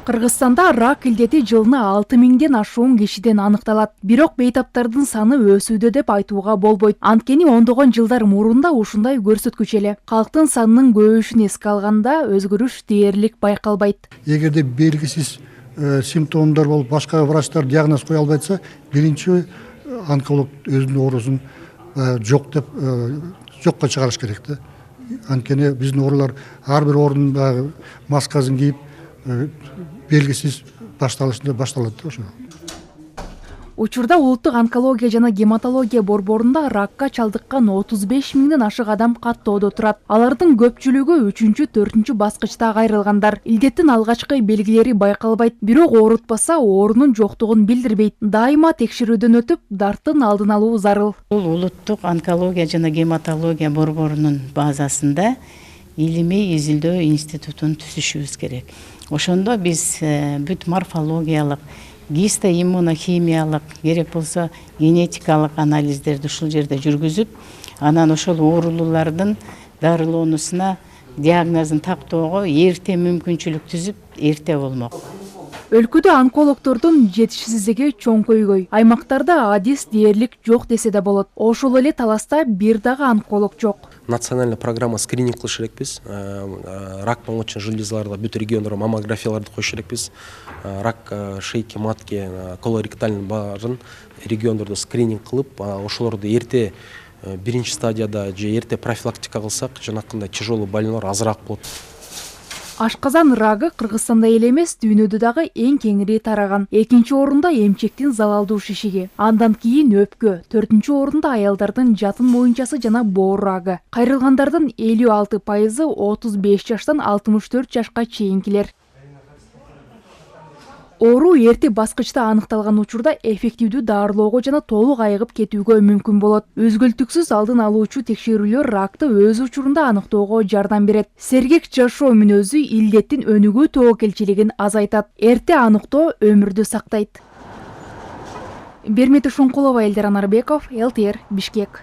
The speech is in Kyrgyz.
Кыргызстанда рак илдети жылына 6000ден ашуун кишиден аныкталат. Бирок бейтаптардын саны өсүүдө деп айтууга болбойт. Анткени ондогон жылдар мурунда ушундай көрсөткүч эле. Калктын санынын көбөйүшүн эске алганда өзгөрүш дээрлик байкалбайт. Эгерде белгисиз симптомдор болуп башка врачтар диагноз кое албайса, биринчи онколог өзүнүн оорусун жок деп жокко чыгарыш керек да. Анткени биздин оорулар ар бир оорунун маскасын кийип белгисиз башталышында башталат да ошо. Учурда улуттук онкология жана гематология борборунда ракка чалдыккан 35 миңден ашык адам каттоодо турат. Алардын көпчүлүгү 3-4 баскычта кайрылгандар. Илдеттин алгачкы белгилери байкалбайт, бирок оорутпаса оорунун жоктугун билдирбейт. Дайыма текшерүүдөн өтүп, дарттын алдын алуу зарыл. Бул улуттук онкология жана гематология борборунун базасында илимий изилдөө институтун түзүшүбүз керек. Ошондо биз бүт морфологиялык, гистоиммунохимиялык, керек болсо генетикалык анализдерди ушул жерде жүргүзүп, анан ошол оорулуулардын дарылоонусуна диагнозун тактоого эрте мүмкүнчүлүк түзүп, эрте болмок. Өлкөдө онкологдордун жетишсиздиги чоңкөйгөй. Аймактарда адис дээрлик жок десе да болот. Ошол эле таласта бир дагы онколог жок. Национальная программа скрининг кылыш элекпиз. Рак молочной железаларда бүт региондорго маммографияларды коюш элекпиз. Рак шейки матки, колоректальный барын региондордо скрининг кылып, ошолорду эрте биринчи стадияда же эрте профилактика кылсак, жанакындай тяжелый больнойлор азыраак болот. Ашказан рагы Кыргызстанда эле эмес, дүйнөдө дагы эң кеңири тараган. Экинчи орунда эмчектин залалдуу шишиги, андан кийин өпкө, 4-чү орунда аялдардын жатын моюнчасы жана боор рагы. Кайрылгандардын 56% 35 жаштан 64 жашка чейинкилер. Оору эрте баскычта аныкталган учурда эффективдүү дарылоого жана толук айыгып кетүүгө мүмкүн болот. Өзгөлтүксүз алдын алуучу текшерүүлөр ракты өз учурунда аныктоого жардам берет. Сергек жашоо мүнөзү илдеттин өнүгүү тобокелчилигин азайтат. Эрте аныктоо өмүрдү сактайт. Бермети Шоңкулова, Элдер Анарбеков, ЛТР, Бишкек.